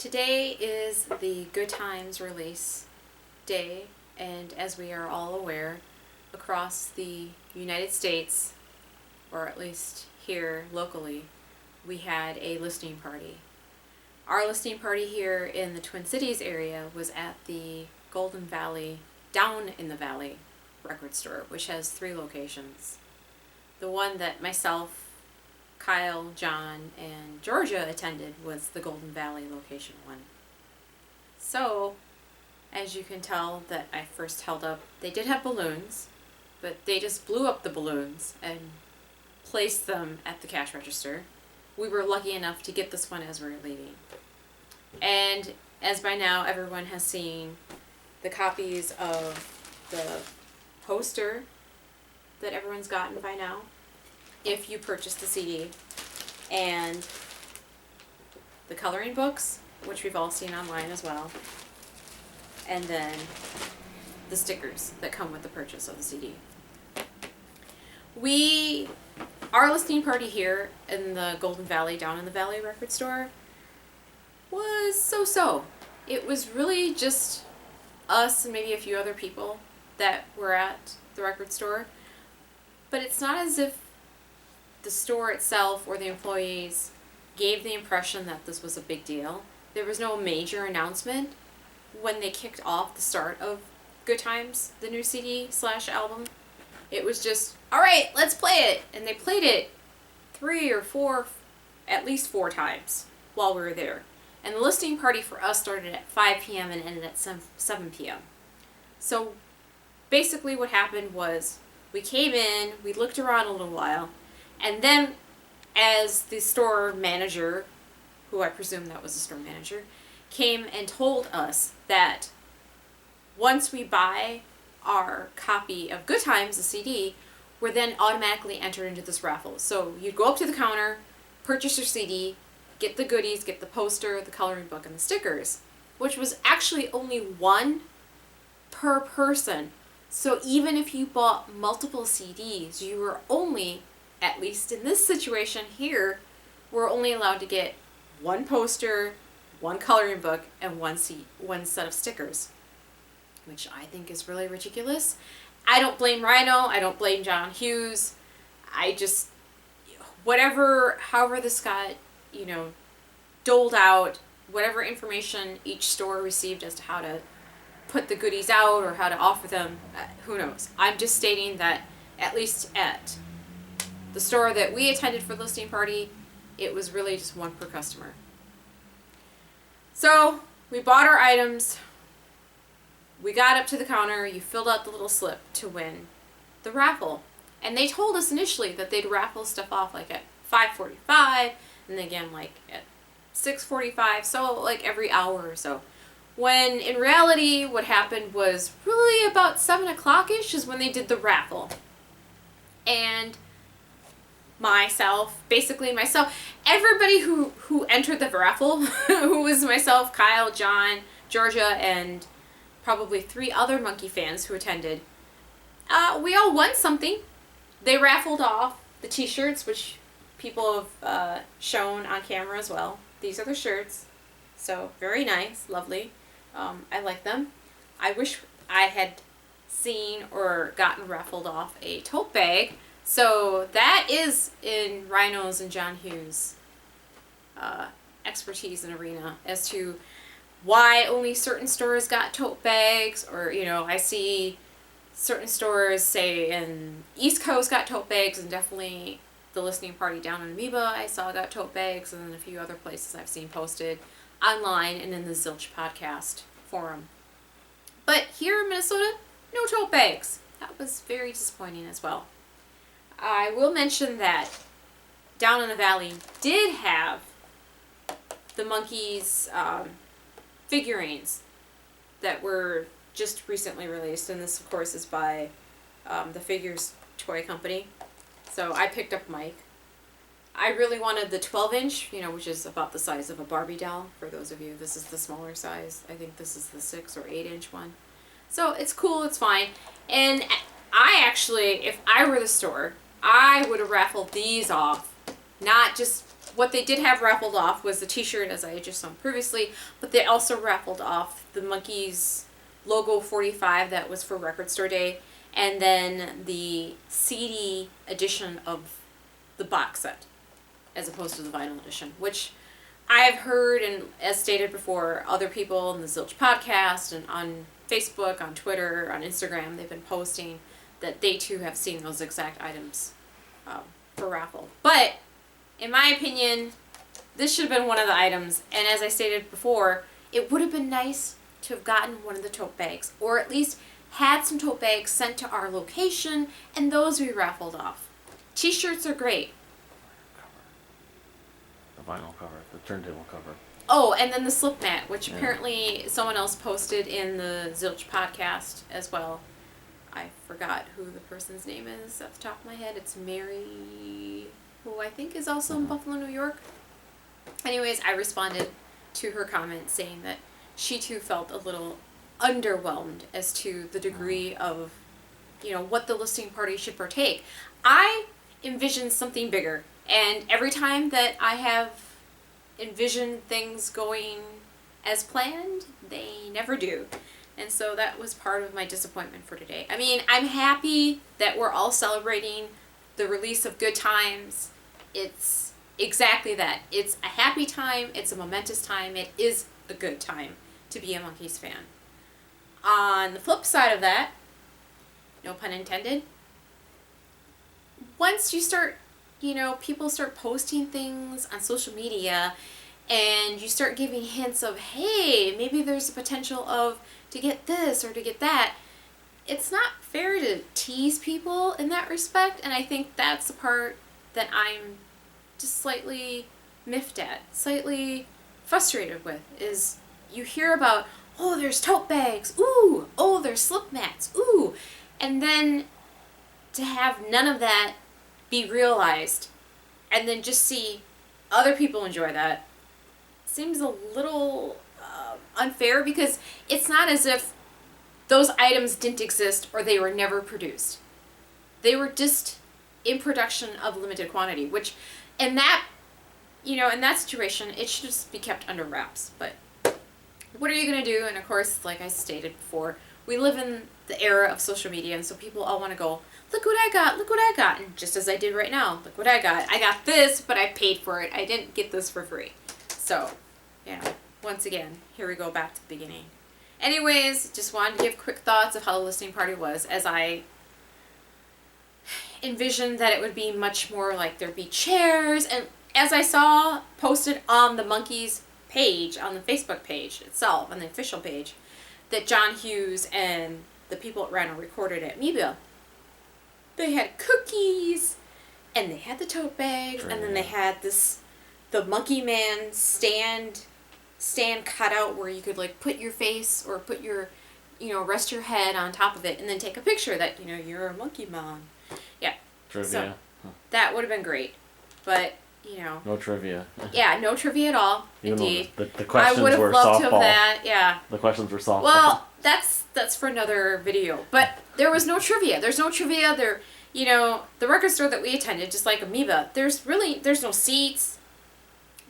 Today is the Good Times release day, and as we are all aware, across the United States, or at least here locally, we had a listening party. Our listening party here in the Twin Cities area was at the Golden Valley, Down in the Valley record store, which has 3 locations. The one that myself, Kyle, John, and Georgia attended was the Golden Valley location one. So, as you can tell that I first held up, they did have balloons, but they just blew up the balloons and placed them at the cash register. We were lucky enough to get this one as we were leaving. And as by now everyone has seen the copies of the poster that everyone's gotten by now, if you purchase the CD, and the coloring books, which we've all seen online as well, and then the stickers that come with the purchase of the CD. Our listening party here in the Golden Valley, Down in the Valley record store was so-so. It was really just us and maybe a few other people that were at the record store, but it's not as if the store itself or the employees gave the impression that this was a big deal. There was no major announcement when they kicked off the start of Good Times, the new CD/album. It was just, alright, let's play it. And they played it 3 or 4, at least 4 times while we were there. And the listening party for us started at 5 p.m. and ended at 7 p.m. So basically what happened was we came in, we looked around a little while, and then as the store manager, who I presume that was the store manager, came and told us that once we buy our copy of Good Times, the CD, we're then automatically entered into this raffle. So you'd go up to the counter, purchase your CD, get the goodies, get the poster, the coloring book, and the stickers, which was actually only 1 per person. So even if you bought multiple CDs, you were only, at least in this situation here, we're only allowed to get 1 poster, 1 coloring book, and 1 set of stickers, which I think is really ridiculous. I don't blame Rhino. I don't blame John Hughes. I just, however this got, doled out, whatever information each store received as to how to put the goodies out or how to offer them, who knows. I'm just stating that at least at the store that we attended for the listening party, it was really just 1 per customer. So we bought our items, we got up to the counter, you filled out the little slip to win the raffle. And they told us initially that they'd raffle stuff off like at 5:45 and then again like at 6:45, so like every hour or so. When in reality what happened was really about 7 o'clock-ish is when they did the raffle. And myself, everybody who entered the raffle, who was myself, Kyle, John, Georgia, and probably 3 other Monkee fans who attended, we all won something. They raffled off the t-shirts, which people have shown on camera as well. These are the shirts. So, very nice, lovely. I like them. I wish I had seen or gotten raffled off a tote bag. So that is in Rhino's and John Hughes' expertise and arena as to why only certain stores got tote bags, or I see certain stores, say in East Coast, got tote bags, and definitely the listening party down in Amoeba I saw got tote bags, and then a few other places I've seen posted online and in the Zilch podcast forum. But here in Minnesota, no tote bags. That was very disappointing as well. I will mention that Down in the Valley did have the Monkees figurines that were just recently released, and this of course is by the Figures Toy Company. So I picked up Mike. I really wanted the 12-inch, which is about the size of a Barbie doll. For those of you, this is the smaller size. I think this is the 6 or 8-inch one. So it's cool, it's fine. And I actually, if I were the store, I would have raffled these off. Not just what they did have raffled off was the t-shirt, as I had just shown previously, but they also raffled off the Monkees logo 45 that was for Record Store Day, and then the CD edition of the box set, as opposed to the vinyl edition, which I have heard, and as stated before, other people in the Zilch podcast and on Facebook, on Twitter, on Instagram, they've been posting that they too have seen those exact items for raffle. But in my opinion, this should have been one of the items, and as I stated before, it would have been nice to have gotten one of the tote bags, or at least had some tote bags sent to our location, and those we raffled off. T-shirts are great. The vinyl cover, the turntable cover. Oh, and then the slip mat, which apparently someone else posted in the Zilch podcast as well. I forgot who the person's name is off the top of my head. It's Mary, who I think is also in Buffalo, New York. Anyways, I responded to her comment saying that she too felt a little underwhelmed as to the degree of, what the listening party should partake. I envisioned something bigger, and every time that I have envisioned things going as planned, they never do. And so that was part of my disappointment for today. I mean, I'm happy that we're all celebrating the release of Good Times. It's exactly that. It's a happy time. It's a momentous time. It is a good time to be a Monkees fan. On the flip side of that, no pun intended, once you start, people start posting things on social media and you start giving hints of, hey, maybe there's a potential to get this or to get that, it's not fair to tease people in that respect, and I think that's the part that I'm just slightly miffed at, slightly frustrated with, is you hear about, oh, there's tote bags, ooh, oh, there's slip mats, ooh, and then to have none of that be realized and then just see other people enjoy that seems a little unfair, because it's not as if those items didn't exist or they were never produced. They were just in production of limited quantity, which in that situation, it should just be kept under wraps. But what are you going to do? And of course, like I stated before, we live in the era of social media, and so people all want to go, look what I got, look what I got. And just as I did right now, look what I got. I got this, but I paid for it. I didn't get this for free. So, once again, here we go back to the beginning. Anyways, just wanted to give quick thoughts of how the listening party was, as I envisioned that it would be much more like there'd be chairs, and as I saw posted on the Monkees page, on the Facebook page itself, on the official page, that John Hughes and the people at Rhino recorded at Amoeba, they had cookies, and they had the tote bags, and then they had the Monkey Man stand cut out where you could like put your face or put your, rest your head on top of it and then take a picture that, you're a Monkey Man. Yeah. Trivia. So, that would have been great. But, No trivia. Yeah, no trivia at all. Indeed. The questions I would have were loved softball. to have that, yeah. The questions were softball. Well, that's for another video. But there was no trivia. There's no trivia. The record store that we attended, just like Amoeba, there's no seats.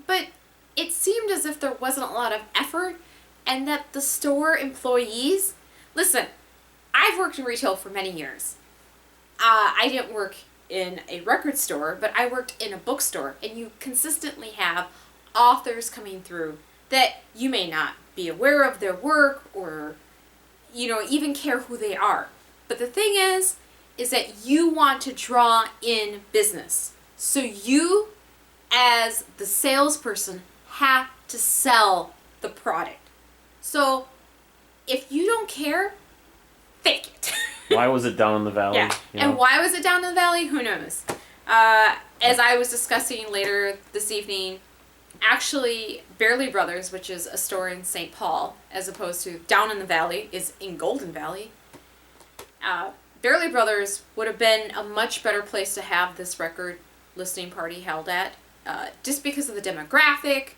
But it seemed as if there wasn't a lot of effort, and that the store employees... Listen, I've worked in retail for many years. I didn't work in a record store, but I worked in a bookstore, and you consistently have authors coming through that you may not be aware of their work or, even care who they are. But the thing is that you want to draw in business. So you, as the salesperson, have to sell the product. So if you don't care, fake it. Why was it down in the valley? Yeah, and why was it down in the valley? Who knows? As I was discussing later this evening, actually, Barely Brothers, which is a store in St. Paul, as opposed to down in the valley, is in Golden Valley. Barely Brothers would have been a much better place to have this record listening party held at, just because of the demographic.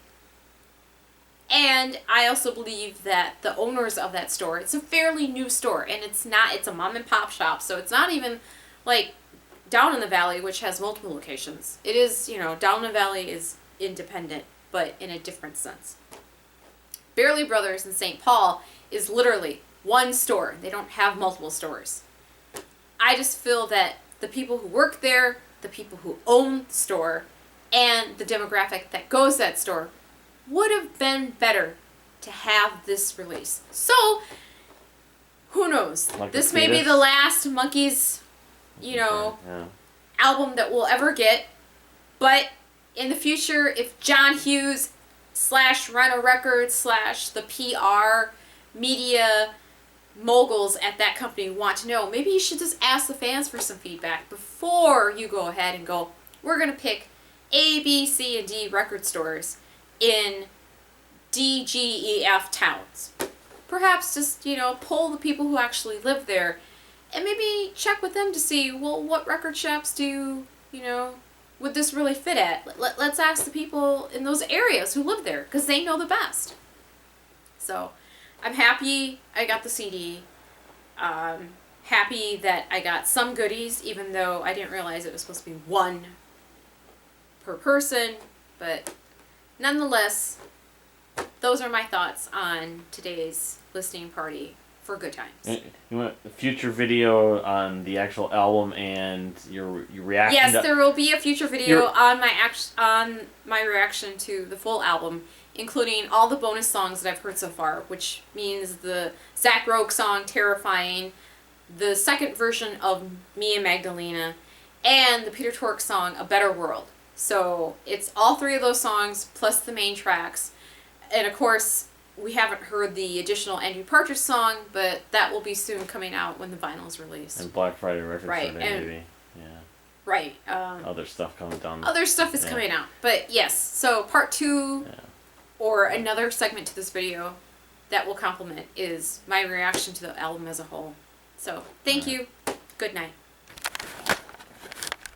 And I also believe that the owners of that store, it's a fairly new store, and it's a mom and pop shop, so it's not even like down in the valley, which has multiple locations. It is, down in the valley is independent, but in a different sense. Barely Brothers in St. Paul is literally one store. They don't have multiple stores. I just feel that the people who work there, the people who own the store, and the demographic that goes to that store would have been better to have this release. So, who knows? Like this the may be Fetus? the last Monkees, Yeah. album that we'll ever get. But in the future, if John Hughes / Rhino Records / the PR media moguls at that company want to know, maybe you should just ask the fans for some feedback before you go ahead and go, we're going to pick A, B, C, and D record stores in D, G, E, F towns. Perhaps just, poll the people who actually live there and maybe check with them to see, well, what record shops do, would this really fit at? Let's ask the people in those areas who live there because they know the best. So I'm happy I got the CD. Happy that I got some goodies, even though I didn't realize it was supposed to be one per person. But nonetheless, those are my thoughts on today's listening party for Good Times. You want a future video on the actual album and your reaction? Yes, there will be a future video on my reaction to the full album, including all the bonus songs that I've heard so far, which means the Zach Rogue song "Terrifying," the second version of "Me and Magdalena," and the Peter Tork song "A Better World." So it's all three of those songs plus the main tracks, and of course we haven't heard the additional Andrew Partridge song, but that will be soon coming out when the vinyl is released. And Black Friday Records Right, Sunday, and- maybe. Yeah. Right. Other stuff coming down. Other stuff is coming out. But yes, so part 2 or another segment to this video that will complement is my reaction to the album as a whole. So thank you. Good night.